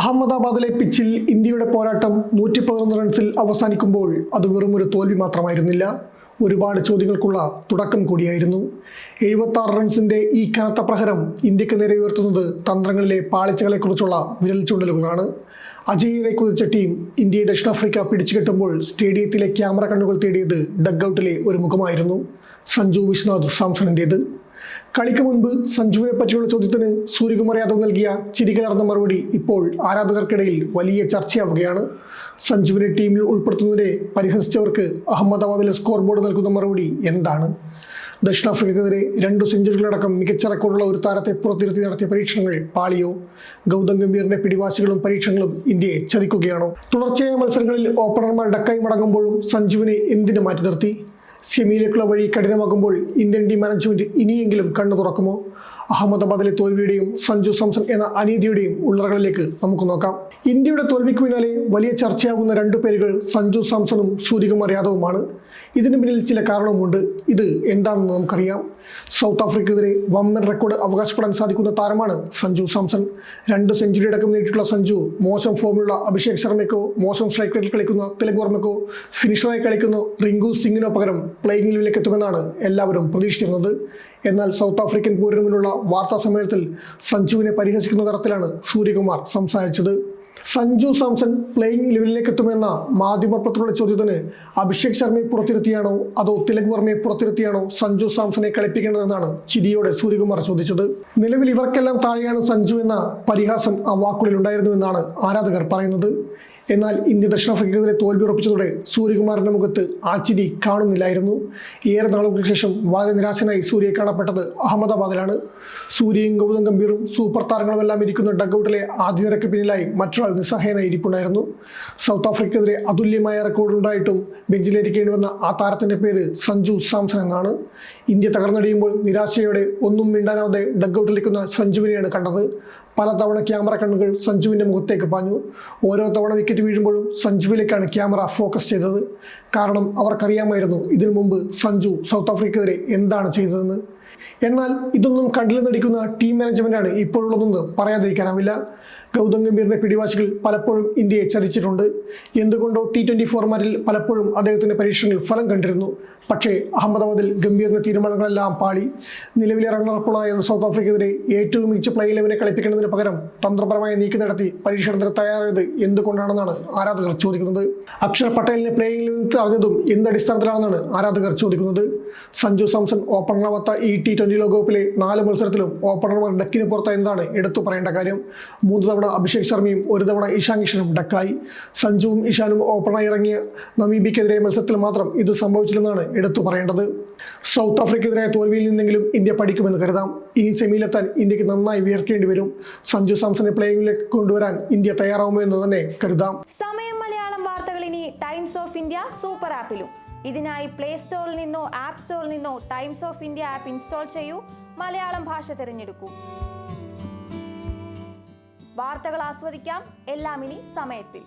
അഹമ്മദാബാദിലെ പിച്ചിൽ ഇന്ത്യയുടെ പോരാട്ടം 111 റൺസിൽ അവസാനിക്കുമ്പോൾ അത് വെറുമൊരു തോൽവി മാത്രമായിരുന്നില്ല, ഒരുപാട് ചോദ്യങ്ങൾക്കുള്ള തുടക്കം കൂടിയായിരുന്നു. 76 റൺസിന്റെ ഈ കനത്ത പ്രഹരം ഇന്ത്യക്ക് നേരെ ഉയർത്തുന്നത് തന്ത്രങ്ങളിലെ പാളിച്ചകളെക്കുറിച്ചുള്ള വിരൽ ചൂണ്ടലുകളാണ്. അജയ്യരെ കുതിച്ച ടീം ഇന്ത്യയെ ദക്ഷിണാഫ്രിക്ക പിടിച്ചുകെട്ടുമ്പോൾ സ്റ്റേഡിയത്തിലെ ക്യാമറ കണ്ണുകൾ തേടിയത് ഡഗ്ഔട്ടിലെ ഒരു മുഖമായിരുന്നു, സഞ്ജു വിശ്വനാഥ് സാംസണിൻ്റേത്. കളിക്ക് മുൻപ് സഞ്ജുവിനെ പറ്റിയുള്ള ചോദ്യത്തിന് സൂര്യകുമാർ യാദവ് നൽകിയ ചിരികലർന്ന മറുപടി ഇപ്പോൾ ആരാധകർക്കിടയിൽ വലിയ ചർച്ചയാവുകയാണ്. സഞ്ജുവിനെ ടീമിൽ ഉൾപ്പെടുത്തുന്നതിനെ പരിഹസിച്ചവർക്ക് അഹമ്മദാബാദിലെ സ്കോർ ബോർഡ് നൽകുന്ന മറുപടി എന്താണ്? ദക്ഷിണാഫ്രിക്കക്കെതിരെ 2 സെഞ്ചുറികളടക്കം മികച്ച റെക്കോർഡുള്ള ഒരു താരത്തെ പുറത്തിരുത്തി നടത്തിയ പരീക്ഷണങ്ങൾ പാളിയോ? ഗൗതം ഗംഭീറിന്റെ പിടിവാശികളും പരീക്ഷണങ്ങളും ഇന്ത്യയെ ചതിക്കുകയാണോ? തുടർച്ചയായ മത്സരങ്ങളിൽ ഓപ്പണർമാർ ഡക്കായി മടങ്ങുമ്പോഴും സഞ്ജുവിനെ എന്തിനു മാറ്റി നിർത്തി? സെമിയിലേക്കുള്ള വഴി കഠിനമാകുമ്പോൾ ഇന്ത്യൻ ടീം മാനേജ്മെന്റ് ഇനിയെങ്കിലും കണ്ണു തുറക്കുമോ? അഹമ്മദാബാദിലെ തോൽവിയുടെയും സഞ്ജു സാംസൺ എന്ന അനീതിയുടെയും ഉള്ളറകളിലേക്ക് നമുക്ക് നോക്കാം. ഇന്ത്യയുടെ തോൽവിക്ക് പിന്നാലെ വലിയ ചർച്ചയാകുന്ന 2 പേരുകൾ സഞ്ജു സാംസണും സൂര്യകുമാർ യാദവുമാണ്. ഇതിനു പിന്നിൽ ചില കാരണവുമുണ്ട്. ഇത് എന്താണെന്ന് നമുക്കറിയാം. സൗത്ത് ആഫ്രിക്കയ്ക്കെതിരെ വമ്പൻ റെക്കോർഡ് അവകാശപ്പെടാൻ സാധിക്കുന്ന താരമാണ് സഞ്ജു സാംസൺ. 2 സെഞ്ചുറി അടക്കം നേടിയിട്ടുള്ള സഞ്ജു മോശം ഫോമിലുള്ള അഭിഷേക് ശർമ്മയ്ക്കോ, മോശം സ്ട്രൈക്ക് റേറ്റിൽ കളിക്കുന്ന തിലക് വർമ്മയ്ക്കോ, ഫിനിഷറായി കളിക്കുന്ന റിങ്കു സിംഗിനോ പകരം പ്ലേയിങ് ലെവലിലേക്ക് എത്തുമെന്നാണ് എല്ലാവരും പ്രതീക്ഷിച്ചിരുന്നത്. എന്നാൽ സൗത്ത് ആഫ്രിക്കൻ പൂരിന് മുന്നിലുള്ള വാർത്താ സമ്മേളനത്തിൽ സഞ്ജുവിനെ പരിഹസിക്കുന്ന തരത്തിലാണ് സൂര്യകുമാർ സംസാരിച്ചത്. സഞ്ജു സാംസൺ പ്ലേയിങ് ലെവലിലേക്ക് എത്തുമെന്ന മാധ്യമപ്രവർത്തകരുടെ ചോദ്യത്തിന് അഭിഷേക് ശർമ്മയെ പുറത്തിരുത്തിയാണോ അതോ തിലക് വർമ്മയെ പുറത്തിരുത്തിയാണോ സഞ്ജു സാംസണെ കളിപ്പിക്കേണ്ടതെന്നാണ് ചിരിയോടെ സൂര്യകുമാർ ചോദിച്ചത്. നിലവിൽ ഇവർക്കെല്ലാം താഴെയാണ് സഞ്ജു എന്ന പരിഹാസം ആ വാക്കുകളിൽ ഉണ്ടായിരുന്നുവെന്നാണ് ആരാധകർ പറയുന്നത്. എന്നാൽ ഇന്ത്യ ദക്ഷിണാഫ്രിക്കയ്ക്കെതിരെ തോൽവി ഉറപ്പിച്ചതോടെ സൂര്യകുമാറിന്റെ മുഖത്ത് ആ ചിരി കാണുന്നില്ലായിരുന്നു. ഏറെ നാളുകൾക്ക് ശേഷം വളരെ നിരാശനായി സൂര്യയെ കാണപ്പെട്ടത് അഹമ്മദാബാദിലാണ്. സൂര്യയും ഗൗതം ഗംഭീറും സൂപ്പർ താരങ്ങളുമെല്ലാം ഇരിക്കുന്ന ഡഗ്ഔട്ടിലെ ആദ്യ നിരക്ക് പിന്നിലായി മറ്റൊരാൾ നിസ്സഹായനായി ഇരിപ്പുണ്ടായിരുന്നു. സൗത്ത് ആഫ്രിക്കയ്ക്കെതിരെ അതുല്യമായ റെക്കോർഡുണ്ടായിട്ടും ബെഞ്ചിലിരിക്കേണ്ടി വന്ന ആ താരത്തിന്റെ പേര് സഞ്ജു സാംസൺ എന്നാണ്. ഇന്ത്യ തകർന്നടിയുമ്പോൾ നിരാശയോടെ ഒന്നും മിണ്ടാനാവാതെ ഡഗ്ഔട്ടിലിരിക്കുന്ന സഞ്ജുവിനെയാണ് കണ്ടത്. പലതവണ ക്യാമറ കണ്ണുകൾ സഞ്ജുവിൻ്റെ മുഖത്തേക്ക് പാഞ്ഞു. ഓരോ തവണ വിക്കറ്റ് വീഴുമ്പോഴും സഞ്ജുവിലേക്കാണ് ക്യാമറ ഫോക്കസ് ചെയ്തത്. കാരണം അവർക്കറിയാമായിരുന്നു ഇതിനു മുമ്പ് സഞ്ജു സൗത്ത് ആഫ്രിക്കയ്ക്കെതിരെ എന്താണ് ചെയ്തതെന്ന്. എന്നാൽ ഇതൊന്നും കണ്ടില്ലെന്നടിക്കുന്ന ടീം മാനേജ്മെന്റാണ് ഇപ്പോഴുള്ളതെന്ന് പറയാതിരിക്കാനാവില്ല. ഗൗതം ഗംഭീറിന്റെ പിടിവാശികൾ പലപ്പോഴും ഇന്ത്യയെ ചതിച്ചിട്ടുണ്ട്. എന്തുകൊണ്ടോ T20 ഫോർമാറ്റിൽ പലപ്പോഴും അദ്ദേഹത്തിന്റെ പരീക്ഷണങ്ങൾ ഫലം കണ്ടിരുന്നു. പക്ഷേ അഹമ്മദാബാദിൽ ഗംഭീറിന്റെ തീരുമാനങ്ങളെല്ലാം പാളി. നിലവിലെ റണ്ണറപ്പുകളായ സൗത്ത് ആഫ്രിക്കയ്ക്കെതിരെ ഏറ്റവും മികച്ച പ്ലേ 11 കളിപ്പിക്കുന്നതിന് പകരം തന്ത്രപരമായ നീക്കം നടത്തി പരീക്ഷണത്തിന് തയ്യാറായത് എന്തുകൊണ്ടാണെന്നാണ് ആരാധകർ ചോദിക്കുന്നത്. അക്ഷർ പട്ടേലിനെ പ്ലേയിങ്ങിൽ നിന്ന് അറിഞ്ഞതും എന്തടിസ്ഥാനത്തിലാണെന്നാണ് ആരാധകർ ചോദിക്കുന്നത്. സഞ്ജു സാംസൺ ഓപ്പണറാവാത്ത ഈ T20 ലോകകപ്പിലെ 4 മത്സരത്തിലും ഓപ്പണർമാർ ഡക്കിന് പുറത്തായെന്നതാണ് എടുത്തു പറയേണ്ട കാര്യം. 3 തവണ അഭിഷേക് ശർമ്മയും 1 തവണ ഇഷാൻ കിഷനും ഡക്കായി. സഞ്ജുവും ഇഷാനും ഓപ്പണറായി ഇറങ്ങിയ നമീബിയക്കെതിരെ മത്സരത്തിൽ മാത്രം ഇത് സംഭവിച്ചില്ലെന്നാണ് എടുത്തു പറയേണ്ടത്. സൗത്ത് ആഫ്രിക്കയ്ക്കെതിരായ തോൽവിയിൽ നിന്നെങ്കിലും ഇന്ത്യ പഠിക്കുമെന്ന് കരുതാം. ഇനി സെമിയിലെത്താൻ ഇന്ത്യക്ക് നന്നായി വിയർക്കേണ്ടി വരും. സഞ്ജു സാംസണെ പ്ലേയിങ്ങിലേക്ക് കൊണ്ടുവരാൻ ഇന്ത്യ തയ്യാറാവുമോ എന്ന് തന്നെ കരുതാം. സമയം മലയാളം വാർത്തകൾ ഇനി ടൈംസ് ഓഫ് ഇന്ത്യ സൂപ്പർ ആപ്പിലും. ഇതിനായി പ്ലേ സ്റ്റോറിൽ നിന്നോ ആപ്പ് സ്റ്റോറിൽ നിന്നോ times of India app install ചെയ്യൂ. മലയാളം ഭാഷ തിരഞ്ഞെടുക്കൂ. വാർത്തകൾ ആസ്വദിക്കാം. എല്ലാം ഇനി സമയത്തിൽ.